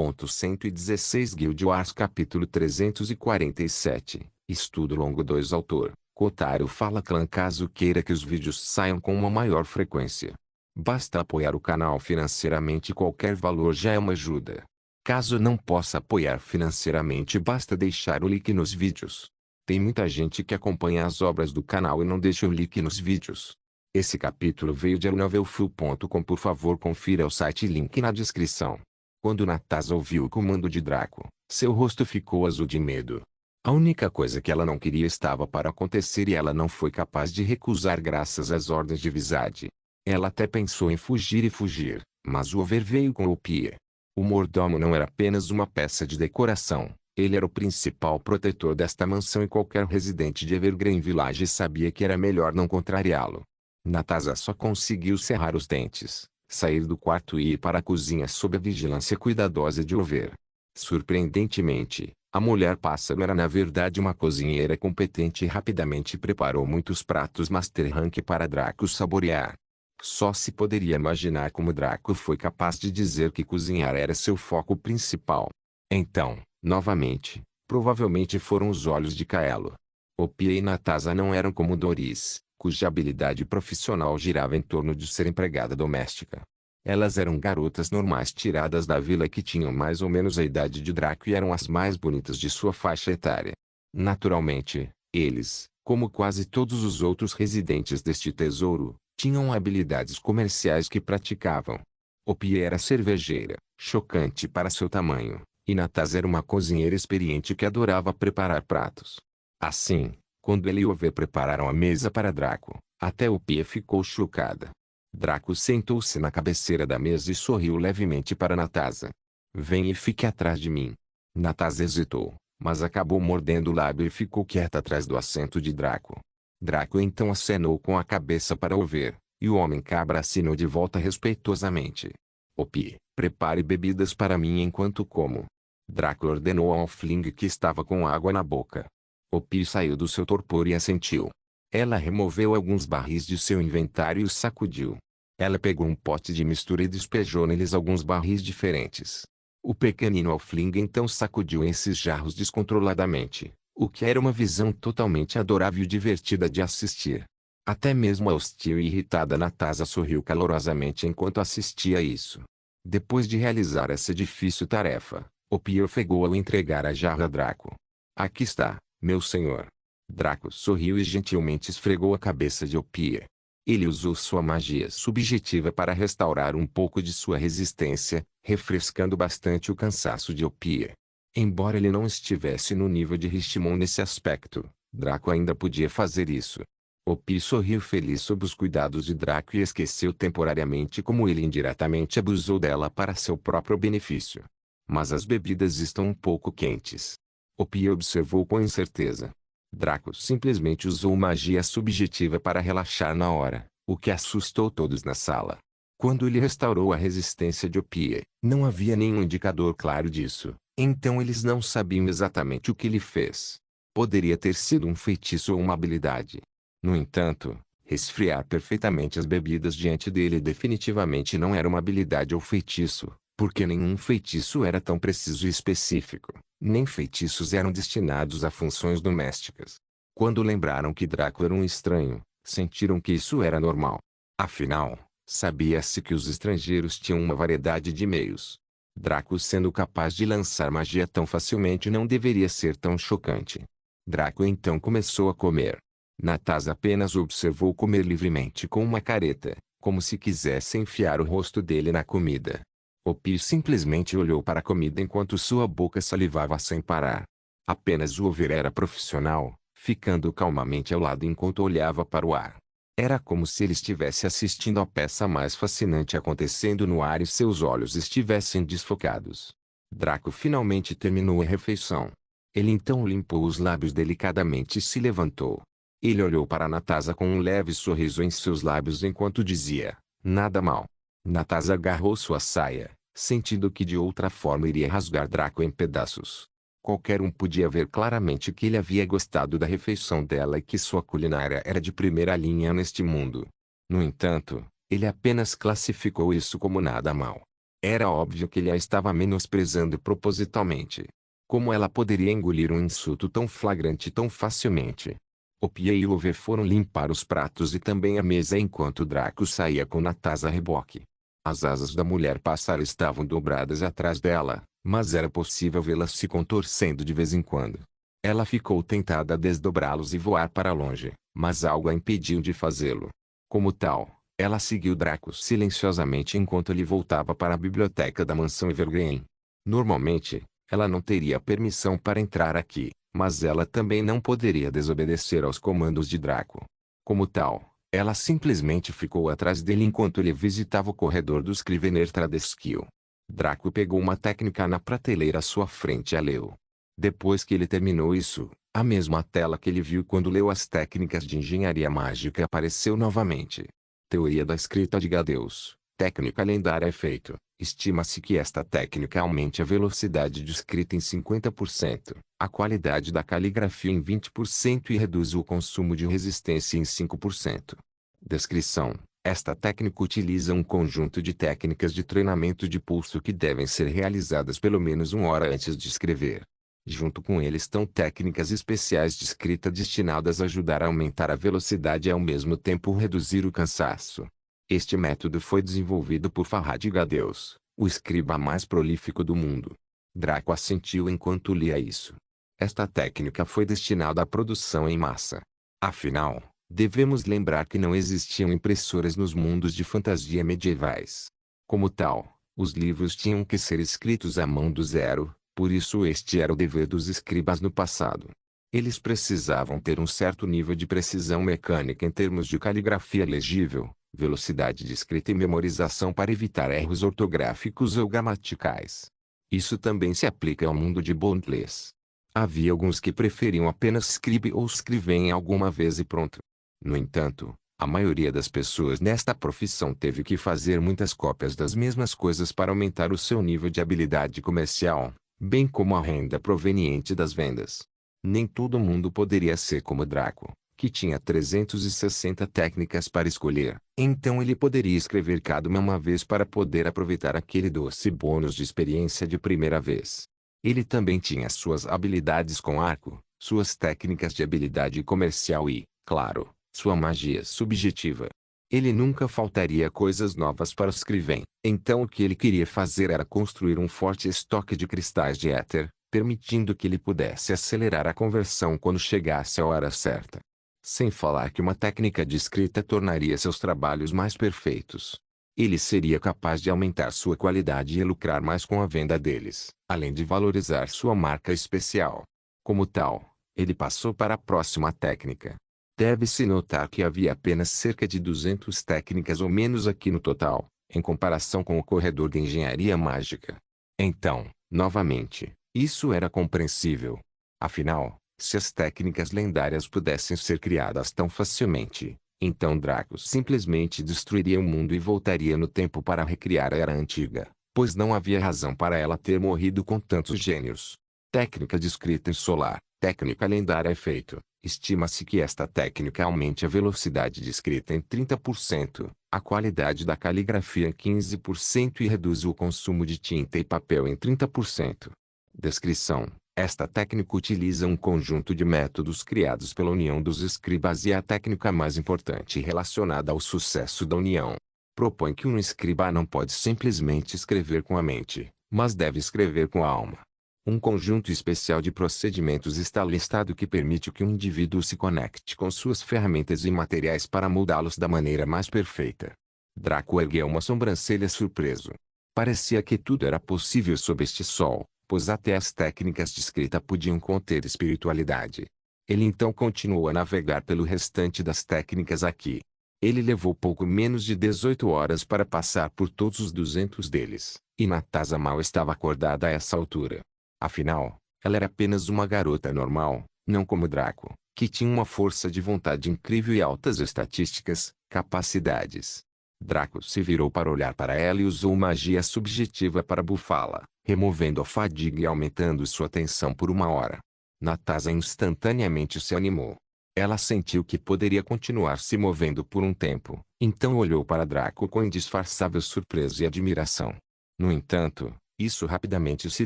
116 Guild Wars capítulo 347, Estudo longo 2 Autor, Kotaro fala clã caso queira que os vídeos saiam com uma maior frequência. Basta apoiar o canal financeiramente, qualquer valor já é uma ajuda. Caso não possa apoiar financeiramente, basta deixar o link nos vídeos. Tem muita gente que acompanha as obras do canal e não deixa o link nos vídeos. Esse capítulo veio de novelfull.com. Por favor, confira o site, link na descrição. Quando Natasa ouviu o comando de Draco, seu rosto ficou azul de medo. A única coisa que ela não queria estava para acontecer e ela não foi capaz de recusar graças às ordens de Visage. Ela até pensou em fugir, mas o Over veio com o Pia. O mordomo não era apenas uma peça de decoração, ele era o principal protetor desta mansão e qualquer residente de Evergreen Village sabia que era melhor não contrariá-lo. Natasa só conseguiu cerrar os dentes, sair do quarto e ir para a cozinha sob a vigilância cuidadosa de Over. Surpreendentemente, a mulher-pássaro era na verdade uma cozinheira competente e rapidamente preparou muitos pratos Master Rank para Draco saborear. Só se poderia imaginar como Draco foi capaz de dizer que cozinhar era seu foco principal. Então, novamente, provavelmente foram os olhos de Kaelo. Opia e Natasa não eram como Doris, cuja habilidade profissional girava em torno de ser empregada doméstica. Elas eram garotas normais tiradas da vila que tinham mais ou menos a idade de Draco e eram as mais bonitas de sua faixa etária. Naturalmente, eles, como quase todos os outros residentes deste tesouro, tinham habilidades comerciais que praticavam. Opia era cervejeira, chocante para seu tamanho, e Natasa era uma cozinheira experiente que adorava preparar pratos. Assim, quando ele e Over prepararam a mesa para Draco, até Opia ficou chocada. Draco sentou-se na cabeceira da mesa e sorriu levemente para Natasa. "Vem e fique atrás de mim." Natasa hesitou, mas acabou mordendo o lábio e ficou quieta atrás do assento de Draco. Draco então acenou com a cabeça para Over, e o homem-cabra assinou de volta respeitosamente. "Opie, prepare bebidas para mim enquanto como." Draco ordenou ao Halfling que estava com água na boca. Opie saiu do seu torpor e assentiu. Ela removeu alguns barris de seu inventário e os sacudiu. Ela pegou um pote de mistura e despejou neles alguns barris diferentes. O pequenino Halfling então sacudiu esses jarros descontroladamente, o que era uma visão totalmente adorável e divertida de assistir. Até mesmo a hostil e irritada Natasa sorriu calorosamente enquanto assistia a isso. Depois de realizar essa difícil tarefa, Opie ofegou ao entregar a jarra a Draco. "Aqui está, meu senhor." Draco sorriu e gentilmente esfregou a cabeça de Opie. Ele usou sua magia subjetiva para restaurar um pouco de sua resistência, refrescando bastante o cansaço de Opie. Embora ele não estivesse no nível de Richmond nesse aspecto, Draco ainda podia fazer isso. Opie sorriu feliz sob os cuidados de Draco e esqueceu temporariamente como ele indiretamente abusou dela para seu próprio benefício. "Mas as bebidas estão um pouco quentes." Opie observou com incerteza. Draco simplesmente usou magia subjetiva para relaxar na hora, o que assustou todos na sala. Quando ele restaurou a resistência de Opie, não havia nenhum indicador claro disso, então eles não sabiam exatamente o que ele fez. Poderia ter sido um feitiço ou uma habilidade. No entanto, resfriar perfeitamente as bebidas diante dele definitivamente não era uma habilidade ou feitiço, porque nenhum feitiço era tão preciso e específico. Nem feitiços eram destinados a funções domésticas. Quando lembraram que Draco era um estranho, sentiram que isso era normal. Afinal, sabia-se que os estrangeiros tinham uma variedade de meios. Draco sendo capaz de lançar magia tão facilmente não deveria ser tão chocante. Draco então começou a comer. Natasa apenas o observou comer livremente com uma careta, como se quisesse enfiar o rosto dele na comida. Opie simplesmente olhou para a comida enquanto sua boca salivava sem parar. Apenas o Over era profissional, ficando calmamente ao lado enquanto olhava para o ar. Era como se ele estivesse assistindo à peça mais fascinante acontecendo no ar e seus olhos estivessem desfocados. Draco finalmente terminou a refeição. Ele então limpou os lábios delicadamente e se levantou. Ele olhou para Natasa com um leve sorriso em seus lábios enquanto dizia, "Nada mal." Natasa agarrou sua saia, sentindo que de outra forma iria rasgar Draco em pedaços. Qualquer um podia ver claramente que ele havia gostado da refeição dela e que sua culinária era de primeira linha neste mundo. No entanto, ele apenas classificou isso como nada mal. Era óbvio que ele a estava menosprezando propositalmente. Como ela poderia engolir um insulto tão flagrante tão facilmente? O Pia e o Love foram limpar os pratos e também a mesa enquanto Draco saía com Natasha a reboque. As asas da mulher pássaro estavam dobradas atrás dela, mas era possível vê-las se contorcendo de vez em quando. Ela ficou tentada a desdobrá-los e voar para longe, mas algo a impediu de fazê-lo. Como tal, ela seguiu Draco silenciosamente enquanto ele voltava para a biblioteca da mansão Evergreen. Normalmente, ela não teria permissão para entrar aqui, mas ela também não poderia desobedecer aos comandos de Draco. Como tal, ela simplesmente ficou atrás dele enquanto ele visitava o corredor do Scrivener Tradesquill. Draco pegou uma técnica na prateleira à sua frente e a leu. Depois que ele terminou isso, a mesma tela que ele viu quando leu as técnicas de engenharia mágica apareceu novamente. Teoria da escrita de Gadeus. Técnica lendária efeito. Estima-se que esta técnica aumente a velocidade de escrita em 50%, a qualidade da caligrafia em 20% e reduz o consumo de resistência em 5%. Descrição. Esta técnica utiliza um conjunto de técnicas de treinamento de pulso que devem ser realizadas pelo menos 1 hora antes de escrever. Junto com ele estão técnicas especiais de escrita destinadas a ajudar a aumentar a velocidade e ao mesmo tempo reduzir o cansaço. Este método foi desenvolvido por Farhad Gadeus, o escriba mais prolífico do mundo. Draco assentiu enquanto lia isso. Esta técnica foi destinada à produção em massa. Afinal, devemos lembrar que não existiam impressoras nos mundos de fantasia medievais. Como tal, os livros tinham que ser escritos à mão do zero. Por isso este era o dever dos escribas no passado. Eles precisavam ter um certo nível de precisão mecânica em termos de caligrafia legível, velocidade de escrita e memorização para evitar erros ortográficos ou gramaticais. Isso também se aplica ao mundo de bondless. Havia alguns que preferiam apenas scribe ou scriven alguma vez e pronto. No entanto, a maioria das pessoas nesta profissão teve que fazer muitas cópias das mesmas coisas para aumentar o seu nível de habilidade comercial, bem como a renda proveniente das vendas. Nem todo mundo poderia ser como Draco, que tinha 360 técnicas para escolher. Então ele poderia escrever cada uma vez para poder aproveitar aquele doce bônus de experiência de primeira vez. Ele também tinha suas habilidades com arco, suas técnicas de habilidade comercial e, claro, sua magia subjetiva. Ele nunca faltaria coisas novas para o Scriven. Então o que ele queria fazer era construir um forte estoque de cristais de éter, permitindo que ele pudesse acelerar a conversão quando chegasse a hora certa. Sem falar que uma técnica de escrita tornaria seus trabalhos mais perfeitos. Ele seria capaz de aumentar sua qualidade e lucrar mais com a venda deles, além de valorizar sua marca especial. Como tal, ele passou para a próxima técnica. Deve-se notar que havia apenas cerca de 200 técnicas ou menos aqui no total, em comparação com o corredor de engenharia mágica. Então, novamente, isso era compreensível. Afinal, se as técnicas lendárias pudessem ser criadas tão facilmente, então Draco simplesmente destruiria o mundo e voltaria no tempo para recriar a Era Antiga, pois não havia razão para ela ter morrido com tantos gênios. Técnica de escrita em solar. Técnica lendária efeito. Estima-se que esta técnica aumente a velocidade de escrita em 30%, a qualidade da caligrafia em 15% e reduz o consumo de tinta e papel em 30%. Descrição. Esta técnica utiliza um conjunto de métodos criados pela União dos Escribas e é a técnica mais importante relacionada ao sucesso da União. Propõe que um escriba não pode simplesmente escrever com a mente, mas deve escrever com a alma. Um conjunto especial de procedimentos está listado que permite que um indivíduo se conecte com suas ferramentas e materiais para moldá-los da maneira mais perfeita. Draco ergueu uma sobrancelha surpreso. Parecia que tudo era possível sob este sol, pois até as técnicas de escrita podiam conter espiritualidade. Ele então continuou a navegar pelo restante das técnicas aqui. Ele levou pouco menos de 18 horas para passar por todos os 200 deles, e Natasha mal estava acordada a essa altura. Afinal, ela era apenas uma garota normal, não como Draco, que tinha uma força de vontade incrível e altas estatísticas, capacidades. Draco se virou para olhar para ela e usou magia subjetiva para bufá-la, removendo a fadiga e aumentando sua tensão por 1 hora. Natasha instantaneamente se animou. Ela sentiu que poderia continuar se movendo por um tempo, então olhou para Draco com indisfarçável surpresa e admiração. No entanto, isso rapidamente se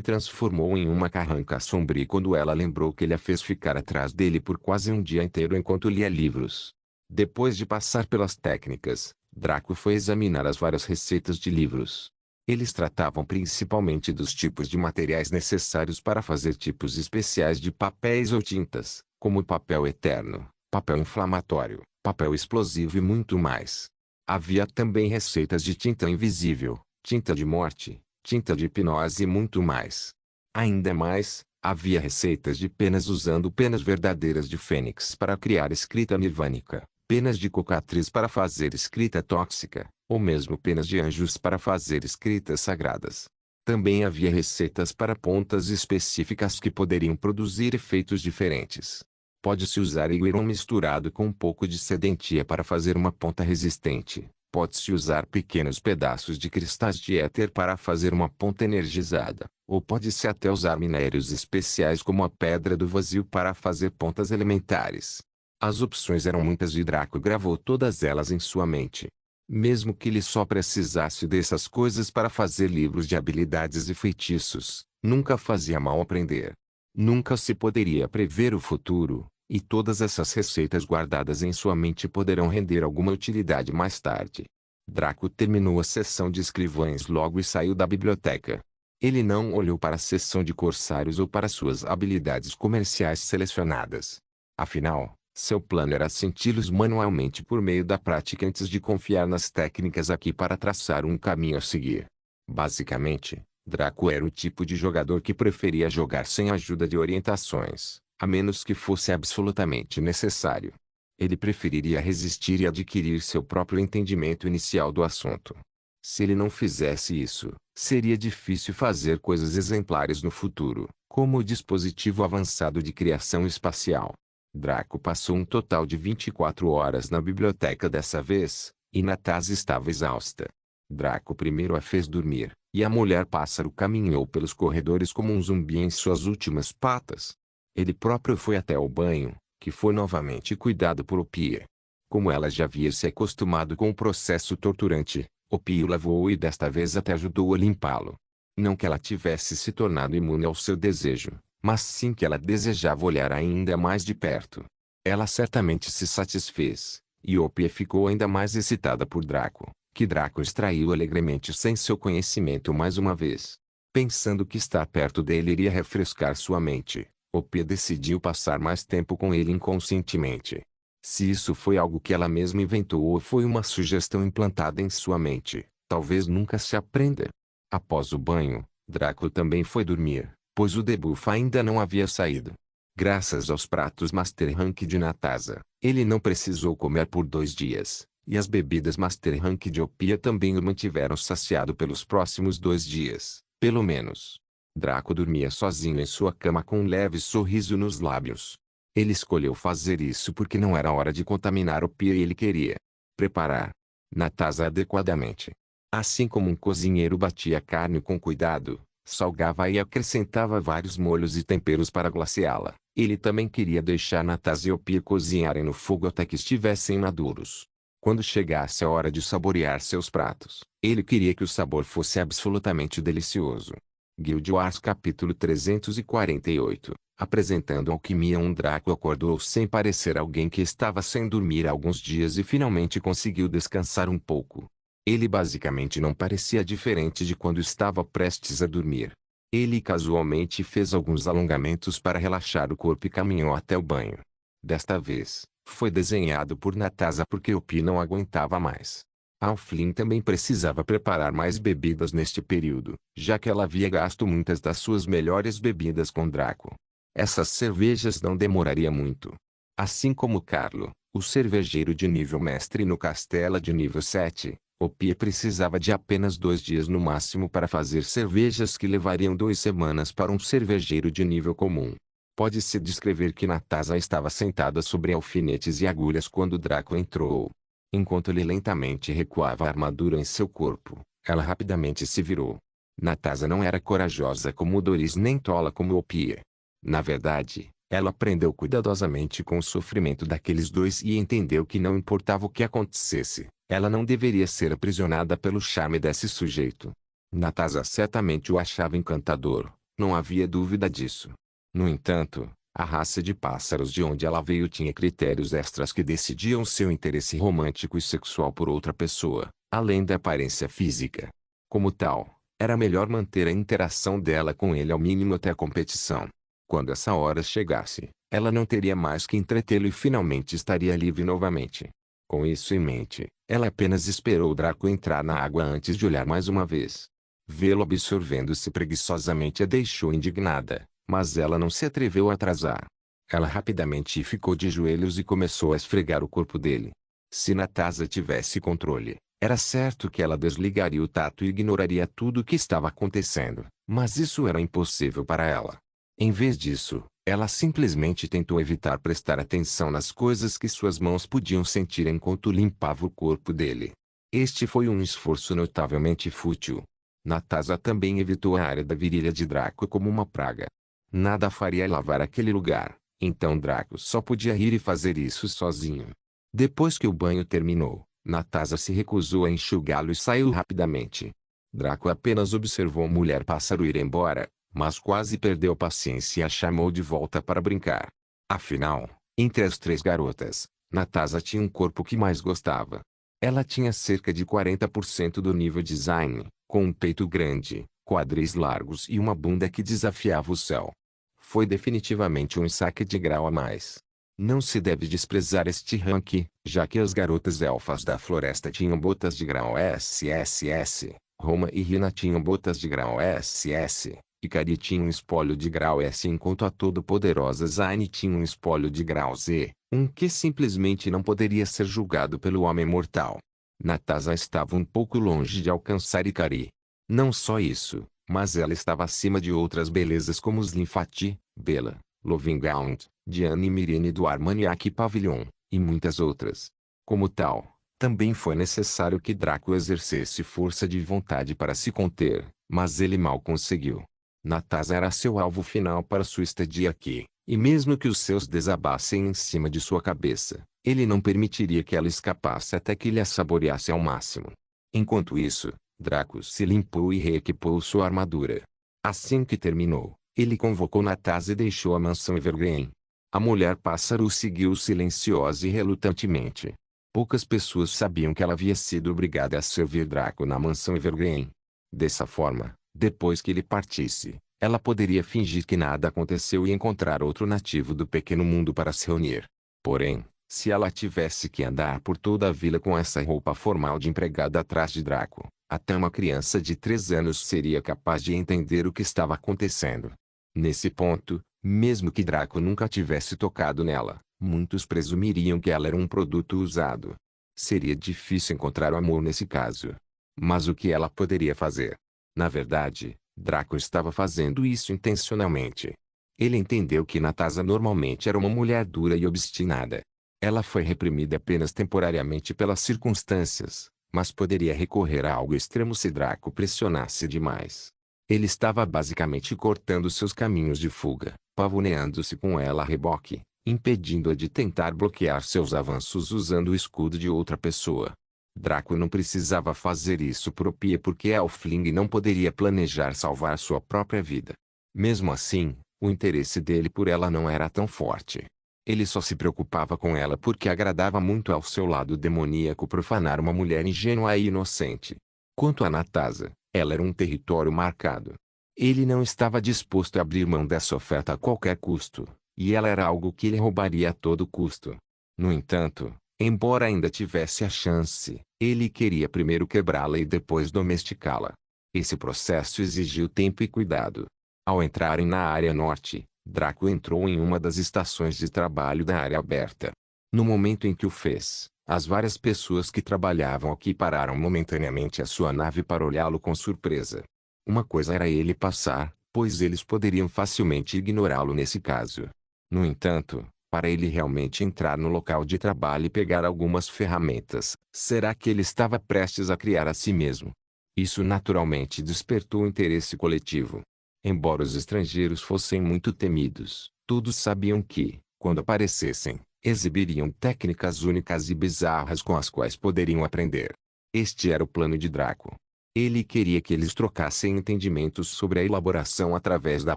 transformou em uma carranca sombria quando ela lembrou que ele a fez ficar atrás dele por quase um dia inteiro enquanto lia livros. Depois de passar pelas técnicas, Draco foi examinar as várias receitas de livros. Eles tratavam principalmente dos tipos de materiais necessários para fazer tipos especiais de papéis ou tintas, como papel eterno, papel inflamatório, papel explosivo e muito mais. Havia também receitas de tinta invisível, tinta de morte, tinta de hipnose e muito mais. Ainda mais, havia receitas de penas usando penas verdadeiras de fênix para criar escrita nirvânica, penas de cocatriz para fazer escrita tóxica, ou mesmo penas de anjos para fazer escritas sagradas. Também havia receitas para pontas específicas que poderiam produzir efeitos diferentes. Pode-se usar higueron misturado com um pouco de sedentia para fazer uma ponta resistente. Pode-se usar pequenos pedaços de cristais de éter para fazer uma ponta energizada, ou pode-se até usar minérios especiais como a pedra do vazio para fazer pontas elementares. As opções eram muitas e Draco gravou todas elas em sua mente. Mesmo que ele só precisasse dessas coisas para fazer livros de habilidades e feitiços, nunca fazia mal aprender. Nunca se poderia prever o futuro, e todas essas receitas guardadas em sua mente poderão render alguma utilidade mais tarde. Draco terminou a sessão de escrivães logo e saiu da biblioteca. Ele não olhou para a seção de corsários ou para suas habilidades comerciais selecionadas. Afinal, seu plano era senti-los manualmente por meio da prática antes de confiar nas técnicas aqui para traçar um caminho a seguir. Basicamente, Draco era o tipo de jogador que preferia jogar sem ajuda de orientações, a menos que fosse absolutamente necessário. Ele preferiria resistir e adquirir seu próprio entendimento inicial do assunto. Se ele não fizesse isso, seria difícil fazer coisas exemplares no futuro, como o dispositivo avançado de criação espacial. Draco passou um total de 24 horas na biblioteca dessa vez, e Natasha estava exausta. Draco primeiro a fez dormir, e a mulher-pássaro caminhou pelos corredores como um zumbi em suas últimas patas. Ele próprio foi até o banho, que foi novamente cuidado por Opia. Como ela já havia se acostumado com o processo torturante, Opia o lavou e desta vez até ajudou a limpá-lo. Não que ela tivesse se tornado imune ao seu desejo, mas sim que ela desejava olhar ainda mais de perto. Ela certamente se satisfez, e Opia ficou ainda mais excitada por Draco, que Draco extraiu alegremente sem seu conhecimento mais uma vez. Pensando que estar perto dele iria refrescar sua mente, Opia decidiu passar mais tempo com ele inconscientemente. Se isso foi algo que ela mesma inventou ou foi uma sugestão implantada em sua mente, talvez nunca se aprenda. Após o banho, Draco também foi dormir, pois o debuff ainda não havia saído. Graças aos pratos Master Rank de Natasha, ele não precisou comer por 2 dias, e as bebidas Master Rank de Opia também o mantiveram saciado pelos próximos 2 dias, pelo menos. Draco dormia sozinho em sua cama com um leve sorriso nos lábios. Ele escolheu fazer isso porque não era hora de contaminar Opia e ele queria preparar Natasha adequadamente. Assim como um cozinheiro batia a carne com cuidado, salgava e acrescentava vários molhos e temperos para glaciá-la, ele também queria deixar Natasha e Opia cozinharem no fogo até que estivessem maduros. Quando chegasse a hora de saborear seus pratos, ele queria que o sabor fosse absolutamente delicioso. Guild Wars capítulo 348. Apresentando alquimia. Draco acordou sem parecer alguém que estava sem dormir há alguns dias e finalmente conseguiu descansar um pouco. Ele basicamente não parecia diferente de quando estava prestes a dormir. Ele casualmente fez alguns alongamentos para relaxar o corpo e caminhou até o banho. Desta vez, foi desenhado por Natasha porque Opia não aguentava mais. Alflin também precisava preparar mais bebidas neste período, já que ela havia gasto muitas das suas melhores bebidas com Draco. Essas cervejas não demorariam muito. Assim como Carlo, o cervejeiro de nível mestre no castelo de nível 7, Opia precisava de apenas 2 dias no máximo para fazer cervejas que levariam 2 semanas para um cervejeiro de nível comum. Pode-se descrever que Natasha estava sentada sobre alfinetes e agulhas quando Draco entrou. Enquanto ele lentamente recuava a armadura em seu corpo, ela rapidamente se virou. Natasha não era corajosa como Doris nem tola como Opia. Na verdade, ela aprendeu cuidadosamente com o sofrimento daqueles dois e entendeu que não importava o que acontecesse, ela não deveria ser aprisionada pelo charme desse sujeito. Natasha certamente o achava encantador, não havia dúvida disso. No entanto, a raça de pássaros de onde ela veio tinha critérios extras que decidiam seu interesse romântico e sexual por outra pessoa, além da aparência física. Como tal, era melhor manter a interação dela com ele ao mínimo até a competição. Quando essa hora chegasse, ela não teria mais que entretê-lo e finalmente estaria livre novamente. Com isso em mente, ela apenas esperou Draco entrar na água antes de olhar mais uma vez. Vê-lo absorvendo-se preguiçosamente a deixou indignada, mas ela não se atreveu a atrasar. Ela rapidamente ficou de joelhos e começou a esfregar o corpo dele. Se Natasha tivesse controle, era certo que ela desligaria o tato e ignoraria tudo o que estava acontecendo, mas isso era impossível para ela. Em vez disso, ela simplesmente tentou evitar prestar atenção nas coisas que suas mãos podiam sentir enquanto limpava o corpo dele. Este foi um esforço notavelmente fútil. Natasha também evitou a área da virilha de Draco como uma praga. Nada faria lavar aquele lugar, então Draco só podia rir e fazer isso sozinho. Depois que o banho terminou, Natasha se recusou a enxugá-lo e saiu rapidamente. Draco apenas observou a mulher-pássaro ir embora, mas quase perdeu a paciência e a chamou de volta para brincar. Afinal, entre as três garotas, Natasha tinha um corpo que mais gostava. Ela tinha cerca de 40% do nível design, com um peito grande, quadris largos e uma bunda que desafiava o céu. Foi definitivamente um saque de grau a mais. Não se deve desprezar este ranking, já que as garotas elfas da floresta tinham botas de grau SSS, Roma e Rina tinham botas de grau SS, Ikari tinha um espólio de grau S enquanto a todo-poderosa Zayn tinha um espólio de grau Z, um que simplesmente não poderia ser julgado pelo homem mortal. Natasha estava um pouco longe de alcançar Ikari. Não só isso, mas ela estava acima de outras belezas como Slimfati, Bella, Lovinghound, Diane e Myrine do Armaniac Pavilion, e muitas outras. Como tal, também foi necessário que Draco exercesse força de vontade para se conter, mas ele mal conseguiu. Natasha era seu alvo final para sua estadia aqui, e mesmo que os seus desabassem em cima de sua cabeça, ele não permitiria que ela escapasse até que ele a saboreasse ao máximo. Enquanto isso, Draco se limpou e reequipou sua armadura. Assim que terminou, ele convocou Natasha e deixou a mansão Evergreen. A mulher-pássaro o seguiu silenciosa e relutantemente. Poucas pessoas sabiam que ela havia sido obrigada a servir Draco na mansão Evergreen. Dessa forma, depois que ele partisse, ela poderia fingir que nada aconteceu e encontrar outro nativo do pequeno mundo para se reunir. Porém, se ela tivesse que andar por toda a vila com essa roupa formal de empregada atrás de Draco, até uma criança de 3 anos seria capaz de entender o que estava acontecendo. Nesse ponto, mesmo que Draco nunca tivesse tocado nela, muitos presumiriam que ela era um produto usado. Seria difícil encontrar o amor nesse caso. Mas o que ela poderia fazer? Na verdade, Draco estava fazendo isso intencionalmente. Ele entendeu que Natasha normalmente era uma mulher dura e obstinada. Ela foi reprimida apenas temporariamente pelas circunstâncias, mas poderia recorrer a algo extremo se Draco pressionasse demais. Ele estava basicamente cortando seus caminhos de fuga, pavoneando-se com ela a reboque, impedindo-a de tentar bloquear seus avanços usando o escudo de outra pessoa. Draco não precisava fazer isso por Pia porque Elfling não poderia planejar salvar sua própria vida. Mesmo assim, o interesse dele por ela não era tão forte. Ele só se preocupava com ela porque agradava muito ao seu lado demoníaco profanar uma mulher ingênua e inocente. Quanto a Natasha, ela era um território marcado. Ele não estava disposto a abrir mão dessa oferta a qualquer custo, e ela era algo que ele roubaria a todo custo. No entanto, embora ainda tivesse a chance, ele queria primeiro quebrá-la e depois domesticá-la. Esse processo exigiu tempo e cuidado. Ao entrarem na área norte, Draco entrou em uma das estações de trabalho da área aberta. No momento em que o fez, as várias pessoas que trabalhavam aqui pararam momentaneamente a sua nave para olhá-lo com surpresa. Uma coisa era ele passar, pois eles poderiam facilmente ignorá-lo nesse caso. No entanto, para ele realmente entrar no local de trabalho e pegar algumas ferramentas, será que ele estava prestes a criar a si mesmo? Isso naturalmente despertou o interesse coletivo. Embora os estrangeiros fossem muito temidos, todos sabiam que, quando aparecessem, exibiriam técnicas únicas e bizarras com as quais poderiam aprender. Este era o plano de Draco. Ele queria que eles trocassem entendimentos sobre a elaboração através da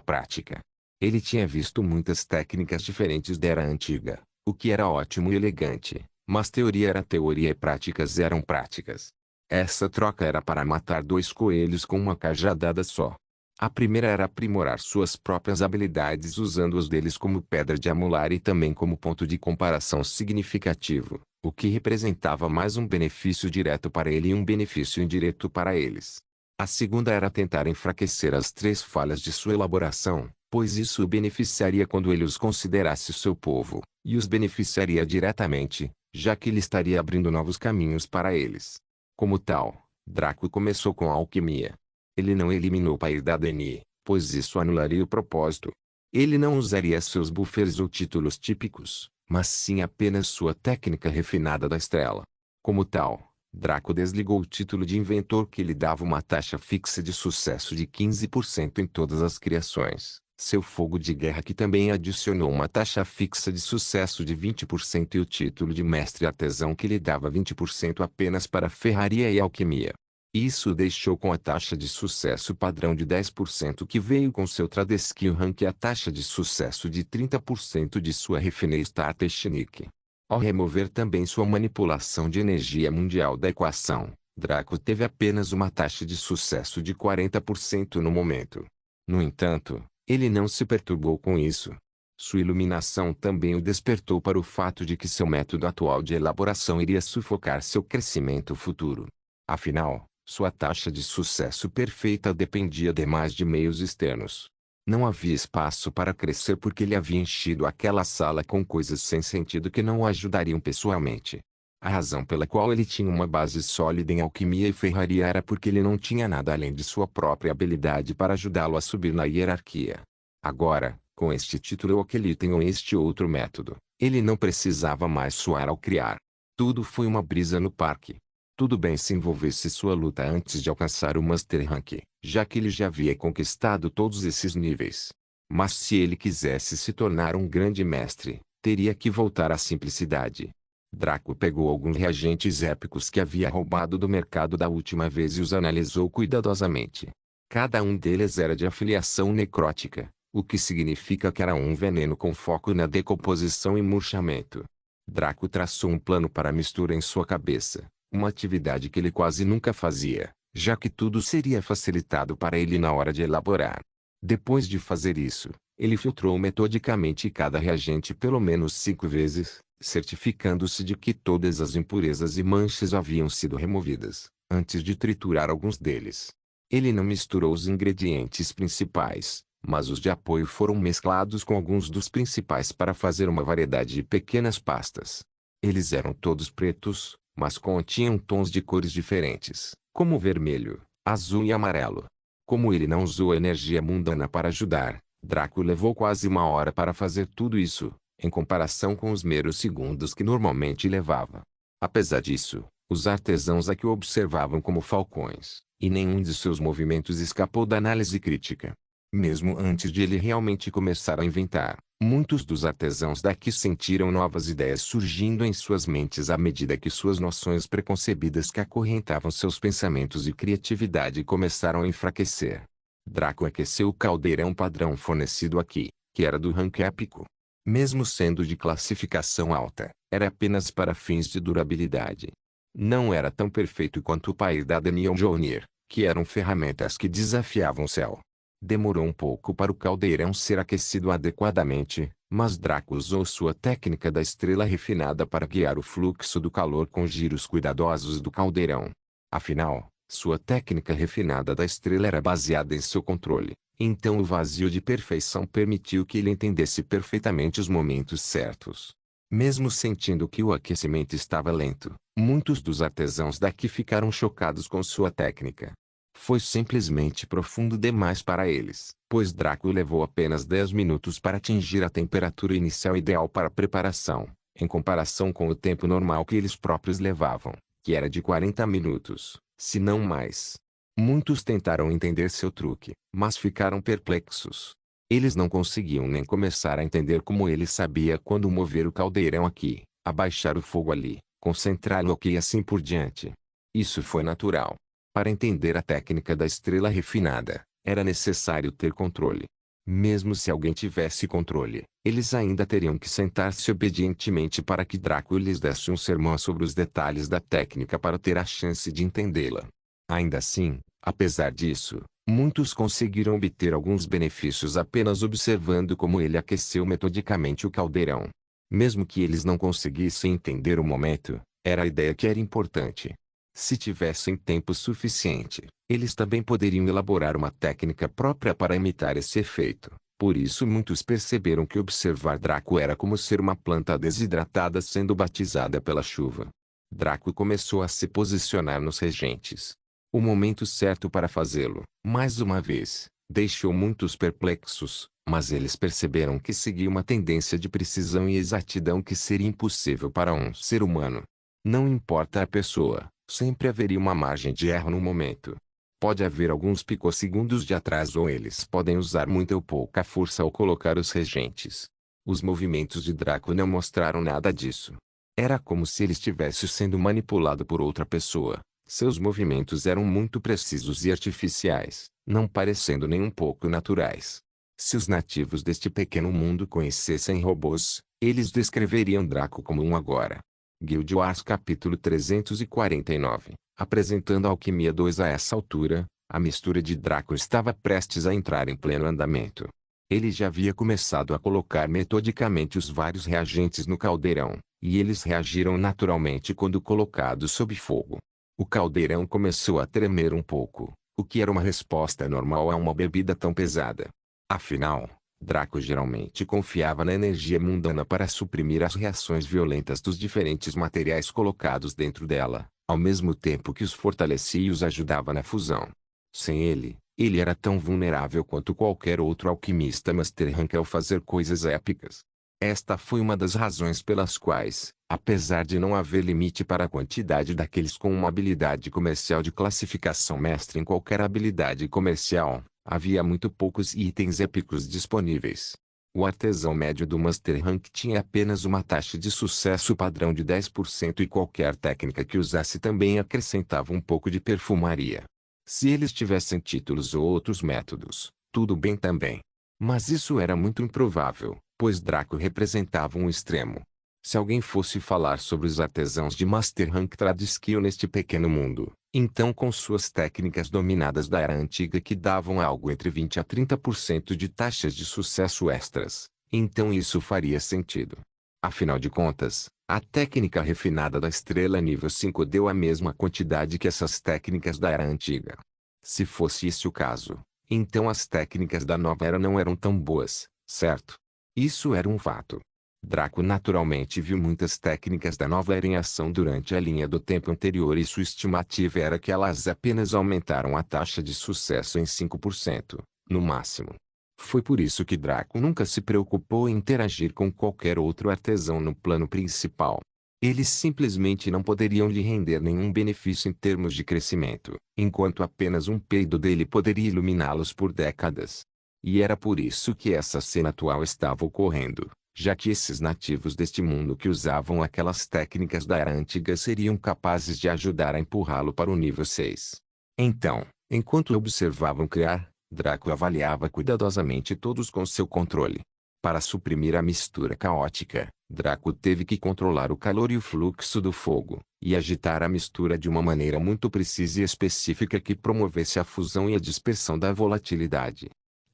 prática. Ele tinha visto muitas técnicas diferentes da era antiga, o que era ótimo e elegante, mas teoria era teoria e práticas eram práticas. Essa troca era para matar dois coelhos com uma cajadada só. A primeira era aprimorar suas próprias habilidades usando os deles como pedra de amular e também como ponto de comparação significativo, o que representava mais um benefício direto para ele e um benefício indireto para eles. A segunda era tentar enfraquecer as três falhas de sua elaboração, pois isso o beneficiaria quando ele os considerasse seu povo, e os beneficiaria diretamente, já que ele estaria abrindo novos caminhos para eles. Como tal, Draco começou com a alquimia. Ele não eliminou Paidadani, pois isso anularia o propósito. Ele não usaria seus buffers ou títulos típicos, mas sim apenas sua técnica refinada da estrela. Como tal, Draco desligou o título de inventor que lhe dava uma taxa fixa de sucesso de 15% em todas as criações, seu fogo de guerra que também adicionou uma taxa fixa de sucesso de 20% e o título de mestre artesão que lhe dava 20% apenas para ferraria e alquimia. Isso o deixou com a taxa de sucesso padrão de 10% que veio com seu Trade Skill Rank e a taxa de sucesso de 30% de sua Refined Star Technique. Ao remover também sua manipulação de energia mundial da equação, Draco teve apenas uma taxa de sucesso de 40% no momento. No entanto, ele não se perturbou com isso. Sua iluminação também o despertou para o fato de que seu método atual de elaboração iria sufocar seu crescimento futuro. Afinal, sua taxa de sucesso perfeita dependia demais de meios externos. Não havia espaço para crescer porque ele havia enchido aquela sala com coisas sem sentido que não o ajudariam pessoalmente. A razão pela qual ele tinha uma base sólida em alquimia e ferraria era porque ele não tinha nada além de sua própria habilidade para ajudá-lo a subir na hierarquia. Agora, com este título ou aquele item ou este outro método, ele não precisava mais suar ao criar. Tudo foi uma brisa no parque. Tudo bem se envolvesse sua luta antes de alcançar o Master Rank, já que ele já havia conquistado todos esses níveis. Mas se ele quisesse se tornar um grande mestre, teria que voltar à simplicidade. Draco pegou alguns reagentes épicos que havia roubado do mercado da última vez e os analisou cuidadosamente. Cada um deles era de afiliação necrótica, o que significa que era um veneno com foco na decomposição e murchamento. Draco traçou um plano para a mistura em sua cabeça. Uma atividade que ele quase nunca fazia, já que tudo seria facilitado para ele na hora de elaborar. Depois de fazer isso, ele filtrou metodicamente cada reagente pelo menos 5 vezes, certificando-se de que todas as impurezas e manchas haviam sido removidas, antes de triturar alguns deles. Ele não misturou os ingredientes principais, mas os de apoio foram mesclados com alguns dos principais para fazer uma variedade de pequenas pastas. Eles eram todos pretos, mas continham tons de cores diferentes, como vermelho, azul e amarelo. Como ele não usou a energia mundana para ajudar, Draco levou quase 1 hora para fazer tudo isso, em comparação com os meros segundos que normalmente levava. Apesar disso, os artesãos aqui o observavam como falcões, e nenhum de seus movimentos escapou da análise crítica. Mesmo antes de ele realmente começar a inventar, muitos dos artesãos daqui sentiram novas ideias surgindo em suas mentes à medida que suas noções preconcebidas que acorrentavam seus pensamentos e criatividade começaram a enfraquecer. Draco aqueceu o caldeirão padrão fornecido aqui, que era do rank épico. Mesmo sendo de classificação alta, era apenas para fins de durabilidade. Não era tão perfeito quanto o Paidadani ou Mjolnir, que eram ferramentas que desafiavam o céu. Demorou um pouco para o caldeirão ser aquecido adequadamente, mas Draco usou sua técnica da estrela refinada para guiar o fluxo do calor com giros cuidadosos do caldeirão. Afinal, sua técnica refinada da estrela era baseada em seu controle, então o vazio de perfeição permitiu que ele entendesse perfeitamente os momentos certos. Mesmo sentindo que o aquecimento estava lento, muitos dos artesãos daqui ficaram chocados com sua técnica. Foi simplesmente profundo demais para eles, pois Draco levou apenas 10 minutos para atingir a temperatura inicial ideal para a preparação, em comparação com o tempo normal que eles próprios levavam, que era de 40 minutos, se não mais. Muitos tentaram entender seu truque, mas ficaram perplexos. Eles não conseguiam nem começar a entender como ele sabia quando mover o caldeirão aqui, abaixar o fogo ali, concentrá-lo aqui e assim por diante. Isso foi natural. Para entender a técnica da estrela refinada, era necessário ter controle. Mesmo se alguém tivesse controle, eles ainda teriam que sentar-se obedientemente para que Draco lhes desse um sermão sobre os detalhes da técnica para ter a chance de entendê-la. Ainda assim, apesar disso, muitos conseguiram obter alguns benefícios apenas observando como ele aqueceu metodicamente o caldeirão. Mesmo que eles não conseguissem entender o momento, era a ideia que era importante. Se tivessem tempo suficiente, eles também poderiam elaborar uma técnica própria para imitar esse efeito. Por isso muitos perceberam que observar Draco era como ser uma planta desidratada sendo batizada pela chuva. Draco começou a se posicionar nos regentes. O momento certo para fazê-lo, mais uma vez, deixou muitos perplexos, mas eles perceberam que seguia uma tendência de precisão e exatidão que seria impossível para um ser humano. Não importa a pessoa, sempre haveria uma margem de erro no momento. Pode haver alguns picosegundos de atraso ou eles podem usar muita ou pouca força ao colocar os regentes. Os movimentos de Draco não mostraram nada disso. Era como se ele estivesse sendo manipulado por outra pessoa. Seus movimentos eram muito precisos e artificiais, não parecendo nem um pouco naturais. Se os nativos deste pequeno mundo conhecessem robôs, eles descreveriam Draco como um agora. Guild Wars capítulo 349, apresentando a Alquimia 2 a essa altura, a mistura de Draco estava prestes a entrar em pleno andamento. Ele já havia começado a colocar metodicamente os vários reagentes no caldeirão, e eles reagiram naturalmente quando colocados sob fogo. O caldeirão começou a tremer um pouco, o que era uma resposta normal a uma bebida tão pesada. Afinal, Draco geralmente confiava na energia mundana para suprimir as reações violentas dos diferentes materiais colocados dentro dela, ao mesmo tempo que os fortalecia e os ajudava na fusão. Sem ele, ele era tão vulnerável quanto qualquer outro alquimista Master Rank ao fazer coisas épicas. Esta foi uma das razões pelas quais, apesar de não haver limite para a quantidade daqueles com uma habilidade comercial de classificação mestre em qualquer habilidade comercial, havia muito poucos itens épicos disponíveis. O artesão médio do Master Rank tinha apenas uma taxa de sucesso padrão de 10% e qualquer técnica que usasse também acrescentava um pouco de perfumaria. Se eles tivessem títulos ou outros métodos, tudo bem também. Mas isso era muito improvável, pois Draco representava um extremo. Se alguém fosse falar sobre os artesãos de Master Rank Trad-Skill neste pequeno mundo, então com suas técnicas dominadas da Era Antiga que davam algo entre 20 a 30% de taxas de sucesso extras, então isso faria sentido. Afinal de contas, a técnica refinada da estrela nível 5 deu a mesma quantidade que essas técnicas da Era Antiga. Se fosse esse o caso, então as técnicas da Nova Era não eram tão boas, certo? Isso era um fato. Draco naturalmente viu muitas técnicas da Nova Era em ação durante a linha do tempo anterior e sua estimativa era que elas apenas aumentaram a taxa de sucesso em 5%, no máximo. Foi por isso que Draco nunca se preocupou em interagir com qualquer outro artesão no plano principal. Eles simplesmente não poderiam lhe render nenhum benefício em termos de crescimento, enquanto apenas um peido dele poderia iluminá-los por décadas. E era por isso que essa cena atual estava ocorrendo, já que esses nativos deste mundo que usavam aquelas técnicas da Era Antiga seriam capazes de ajudar a empurrá-lo para o nível 6. Então, enquanto observavam criar, Draco avaliava cuidadosamente todos com seu controle. Para suprimir a mistura caótica, Draco teve que controlar o calor e o fluxo do fogo, e agitar a mistura de uma maneira muito precisa e específica que promovesse a fusão e a dispersão da volatilidade.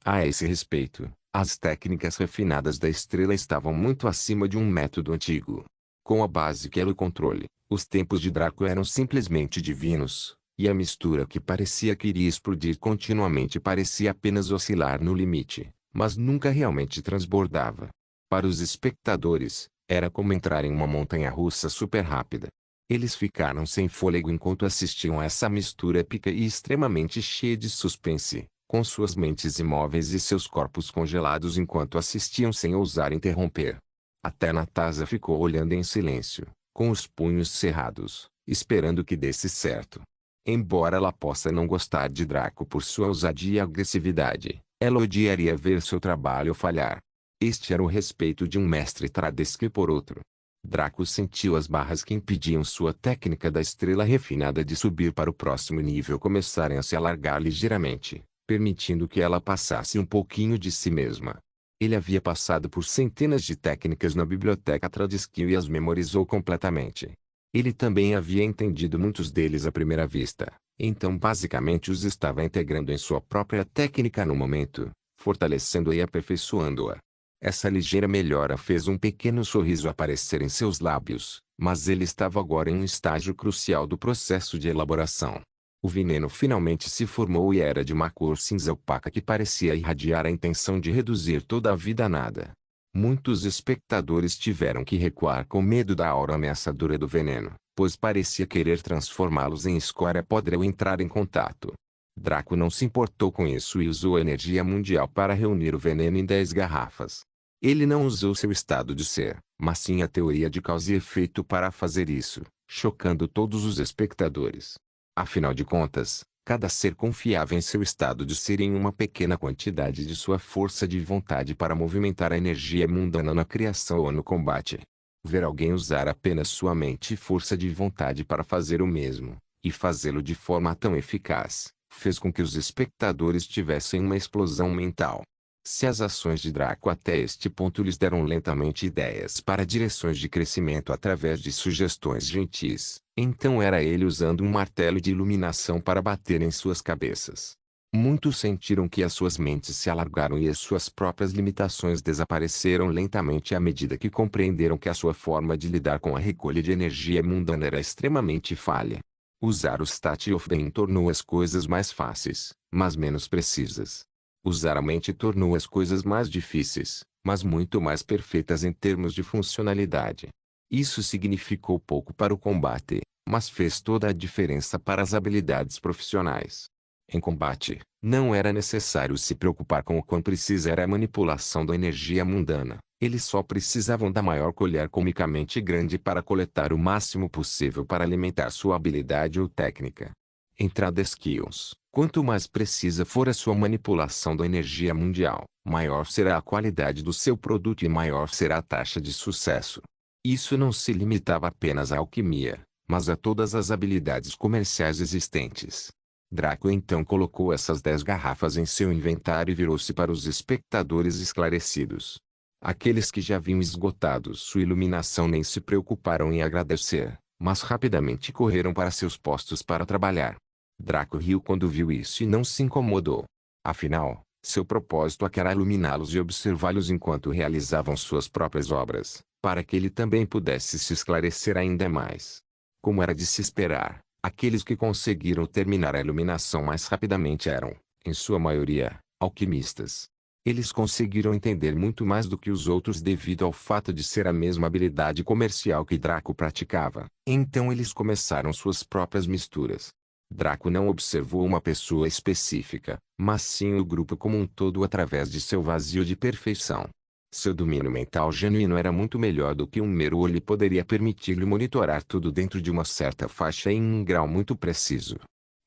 A esse respeito, as técnicas refinadas da estrela estavam muito acima de um método antigo. Com a base que era o controle, os tempos de Draco eram simplesmente divinos, e a mistura que parecia que iria explodir continuamente parecia apenas oscilar no limite, mas nunca realmente transbordava. Para os espectadores, era como entrar em uma montanha-russa super rápida. Eles ficaram sem fôlego enquanto assistiam a essa mistura épica e extremamente cheia de suspense, com suas mentes imóveis e seus corpos congelados enquanto assistiam sem ousar interromper. Até Natasha ficou olhando em silêncio, com os punhos cerrados, esperando que desse certo. Embora ela possa não gostar de Draco por sua ousadia e agressividade, ela odiaria ver seu trabalho falhar. Este era o respeito de um mestre Trad-Skill por outro. Draco sentiu as barras que impediam sua técnica da estrela refinada de subir para o próximo nível começarem a se alargar ligeiramente, permitindo que ela passasse um pouquinho de si mesma. Ele havia passado por centenas de técnicas na biblioteca Tradiskill e as memorizou completamente. Ele também havia entendido muitos deles à primeira vista, então basicamente os estava integrando em sua própria técnica no momento, fortalecendo-a e aperfeiçoando-a. Essa ligeira melhora fez um pequeno sorriso aparecer em seus lábios, mas ele estava agora em um estágio crucial do processo de elaboração. O veneno finalmente se formou e era de uma cor cinza opaca que parecia irradiar a intenção de reduzir toda a vida a nada. Muitos espectadores tiveram que recuar com medo da aura ameaçadora do veneno, pois parecia querer transformá-los em escória podre ao entrar em contato. Draco não se importou com isso e usou a energia mundial para reunir o veneno em 10 garrafas. Ele não usou seu estado de ser, mas sim a teoria de causa e efeito para fazer isso, chocando todos os espectadores. Afinal de contas, cada ser confiava em seu estado de ser em uma pequena quantidade de sua força de vontade para movimentar a energia mundana na criação ou no combate. Ver alguém usar apenas sua mente e força de vontade para fazer o mesmo, e fazê-lo de forma tão eficaz, fez com que os espectadores tivessem uma explosão mental. Se as ações de Draco até este ponto lhes deram lentamente ideias para direções de crescimento através de sugestões gentis, então era ele usando um martelo de iluminação para bater em suas cabeças. Muitos sentiram que as suas mentes se alargaram e as suas próprias limitações desapareceram lentamente à medida que compreenderam que a sua forma de lidar com a recolha de energia mundana era extremamente falha. Usar o State of Being tornou as coisas mais fáceis, mas menos precisas. Usar a mente tornou as coisas mais difíceis, mas muito mais perfeitas em termos de funcionalidade. Isso significou pouco para o combate, mas fez toda a diferença para as habilidades profissionais. Em combate, não era necessário se preocupar com o quão precisa era a manipulação da energia mundana. Eles só precisavam da maior colher comicamente grande para coletar o máximo possível para alimentar sua habilidade ou técnica. Em Tradiskills, quanto mais precisa for a sua manipulação da energia mundial, maior será a qualidade do seu produto e maior será a taxa de sucesso. Isso não se limitava apenas à alquimia, mas a todas as habilidades comerciais existentes. Draco então colocou essas 10 garrafas em seu inventário e virou-se para os espectadores esclarecidos. Aqueles que já haviam esgotado sua iluminação nem se preocuparam em agradecer, mas rapidamente correram para seus postos para trabalhar. Draco riu quando viu isso e não se incomodou. Afinal, seu propósito era iluminá-los e observá-los enquanto realizavam suas próprias obras, para que ele também pudesse se esclarecer ainda mais. Como era de se esperar, aqueles que conseguiram terminar a iluminação mais rapidamente eram, em sua maioria, alquimistas. Eles conseguiram entender muito mais do que os outros devido ao fato de ser a mesma habilidade comercial que Draco praticava. Então eles começaram suas próprias misturas. Draco não observou uma pessoa específica, mas sim o grupo como um todo através de seu vazio de perfeição. Seu domínio mental genuíno era muito melhor do que um mero olho e poderia permitir-lhe monitorar tudo dentro de uma certa faixa em um grau muito preciso.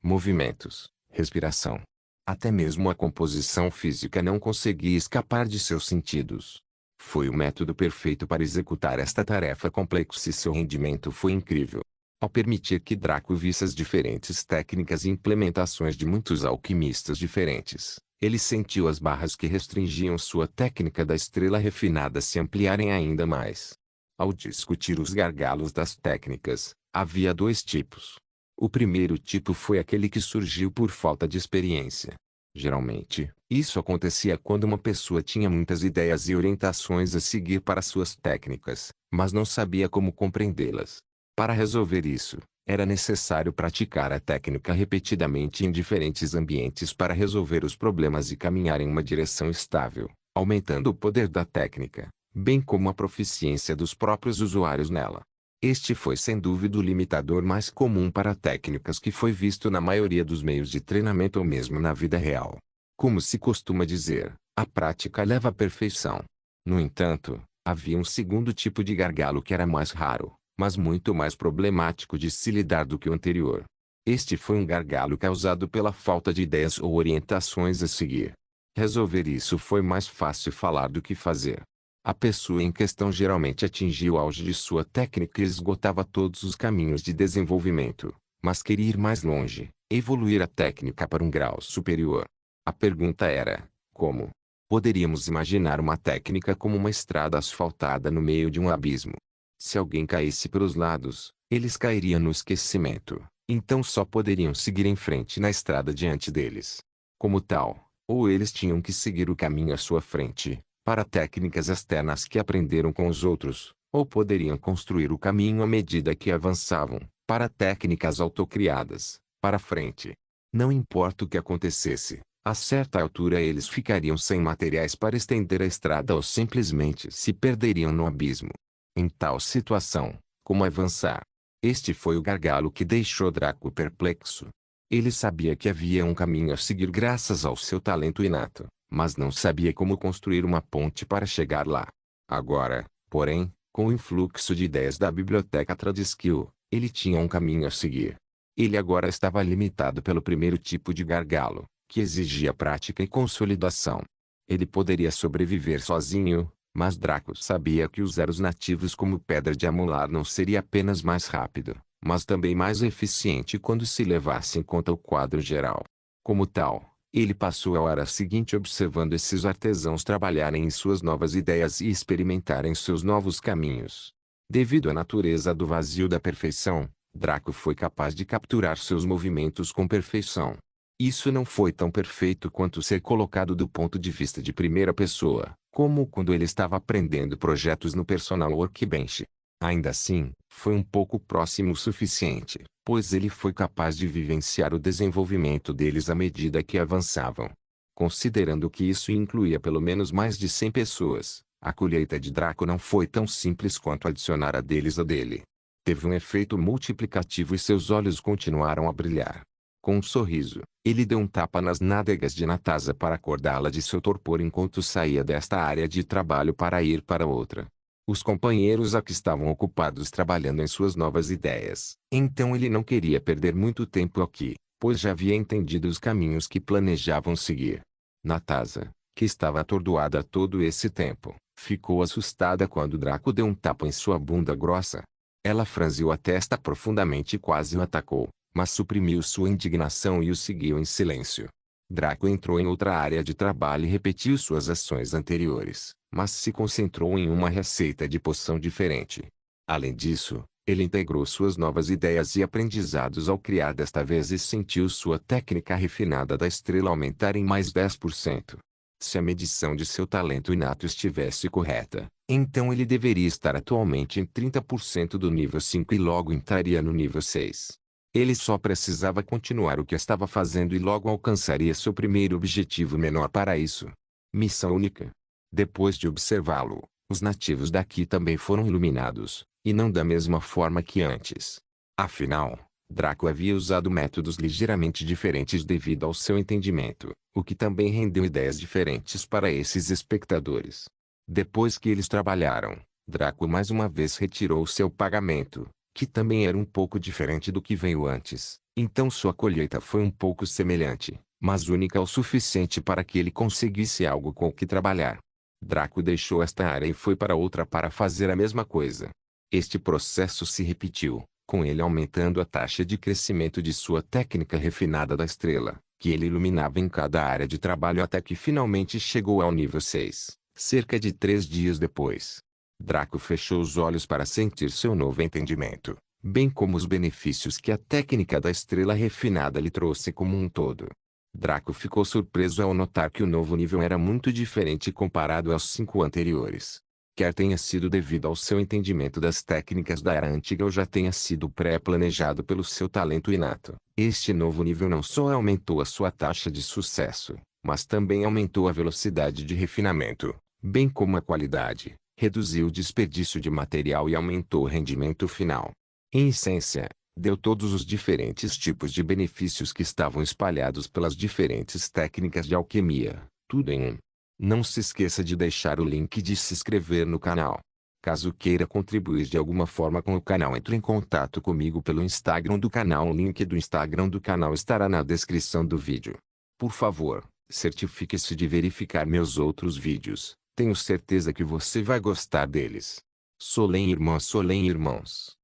Movimentos, respiração. Até mesmo a composição física não conseguia escapar de seus sentidos. Foi o método perfeito para executar esta tarefa complexa e seu rendimento foi incrível. Ao permitir que Draco visse as diferentes técnicas e implementações de muitos alquimistas diferentes, ele sentiu as barras que restringiam sua técnica da estrela refinada se ampliarem ainda mais. Ao discutir os gargalos das técnicas, havia 2 tipos. O primeiro tipo foi aquele que surgiu por falta de experiência. Geralmente, isso acontecia quando uma pessoa tinha muitas ideias e orientações a seguir para suas técnicas, mas não sabia como compreendê-las. Para resolver isso, era necessário praticar a técnica repetidamente em diferentes ambientes para resolver os problemas e caminhar em uma direção estável, aumentando o poder da técnica, bem como a proficiência dos próprios usuários nela. Este foi sem dúvida o limitador mais comum para técnicas que foi visto na maioria dos meios de treinamento ou mesmo na vida real. Como se costuma dizer, a prática leva à perfeição. No entanto, havia um segundo tipo de gargalo que era mais raro, mas muito mais problemático de se lidar do que o anterior. Este foi um gargalo causado pela falta de ideias ou orientações a seguir. Resolver isso foi mais fácil falar do que fazer. A pessoa em questão geralmente atingia o auge de sua técnica e esgotava todos os caminhos de desenvolvimento, mas queria ir mais longe, evoluir a técnica para um grau superior. A pergunta era: como? Poderíamos imaginar uma técnica como uma estrada asfaltada no meio de um abismo. Se alguém caísse pelos lados, eles cairiam no esquecimento, então só poderiam seguir em frente na estrada diante deles. Como tal, ou eles tinham que seguir o caminho à sua frente, para técnicas externas que aprenderam com os outros, ou poderiam construir o caminho à medida que avançavam, para técnicas autocriadas, para frente. Não importa o que acontecesse, a certa altura eles ficariam sem materiais para estender a estrada ou simplesmente se perderiam no abismo. Em tal situação, como avançar? Este foi o gargalo que deixou Draco perplexo. Ele sabia que havia um caminho a seguir graças ao seu talento inato, mas não sabia como construir uma ponte para chegar lá. Agora, porém, com o influxo de ideias da biblioteca Tradiskill, ele tinha um caminho a seguir. Ele agora estava limitado pelo primeiro tipo de gargalo, que exigia prática e consolidação. Ele poderia sobreviver sozinho, mas Draco sabia que os eros nativos como Pedra de Amular não seria apenas mais rápido, mas também mais eficiente quando se levasse em conta o quadro geral. Como tal, ele passou a hora seguinte observando esses artesãos trabalharem em suas novas ideias e experimentarem seus novos caminhos. Devido à natureza do vazio da perfeição, Draco foi capaz de capturar seus movimentos com perfeição. Isso não foi tão perfeito quanto ser colocado do ponto de vista de primeira pessoa, como quando ele estava aprendendo projetos no Personal Workbench. Ainda assim, foi um pouco próximo o suficiente, pois ele foi capaz de vivenciar o desenvolvimento deles à medida que avançavam. Considerando que isso incluía pelo menos mais de 100 pessoas, a colheita de Draco não foi tão simples quanto adicionar a deles a dele. Teve um efeito multiplicativo e seus olhos continuaram a brilhar. Com um sorriso, ele deu um tapa nas nádegas de Natasa para acordá-la de seu torpor enquanto saía desta área de trabalho para ir para outra. Os companheiros aqui estavam ocupados trabalhando em suas novas ideias, então ele não queria perder muito tempo aqui, pois já havia entendido os caminhos que planejavam seguir. Natasa, que estava atordoada todo esse tempo, ficou assustada quando Draco deu um tapa em sua bunda grossa. Ela franziu a testa profundamente e quase o atacou, mas suprimiu sua indignação e o seguiu em silêncio. Draco entrou em outra área de trabalho e repetiu suas ações anteriores, mas se concentrou em uma receita de poção diferente. Além disso, ele integrou suas novas ideias e aprendizados ao criar desta vez e sentiu sua técnica refinada da estrela aumentar em mais 10%. Se a medição de seu talento inato estivesse correta, então ele deveria estar atualmente em 30% do nível 5 e logo entraria no nível 6. Ele só precisava continuar o que estava fazendo e logo alcançaria seu primeiro objetivo menor para isso. Missão única. Depois de observá-lo, os nativos daqui também foram iluminados, e não da mesma forma que antes. Afinal, Draco havia usado métodos ligeiramente diferentes devido ao seu entendimento, o que também rendeu ideias diferentes para esses espectadores. Depois que eles trabalharam, Draco mais uma vez retirou seu pagamento, que também era um pouco diferente do que veio antes, então sua colheita foi um pouco semelhante, mas única o suficiente para que ele conseguisse algo com o que trabalhar. Draco deixou esta área e foi para outra para fazer a mesma coisa. Este processo se repetiu, com ele aumentando a taxa de crescimento de sua técnica refinada da estrela, que ele iluminava em cada área de trabalho até que finalmente chegou ao nível 6, cerca de 3 dias depois. Draco fechou os olhos para sentir seu novo entendimento, bem como os benefícios que a técnica da estrela refinada lhe trouxe como um todo. Draco ficou surpreso ao notar que o novo nível era muito diferente comparado aos 5 anteriores. Quer tenha sido devido ao seu entendimento das técnicas da era antiga ou já tenha sido pré-planejado pelo seu talento inato, este novo nível não só aumentou a sua taxa de sucesso, mas também aumentou a velocidade de refinamento, bem como a qualidade. Reduziu o desperdício de material e aumentou o rendimento final. Em essência, deu todos os diferentes tipos de benefícios que estavam espalhados pelas diferentes técnicas de alquimia, tudo em um. Não se esqueça de deixar o link de se inscrever no canal. Caso queira contribuir de alguma forma com o canal, entre em contato comigo pelo Instagram do canal. O link do Instagram do canal estará na descrição do vídeo. Por favor, certifique-se de verificar meus outros vídeos, Tenho certeza que você vai gostar deles. Solem irmãs, Solem irmãos.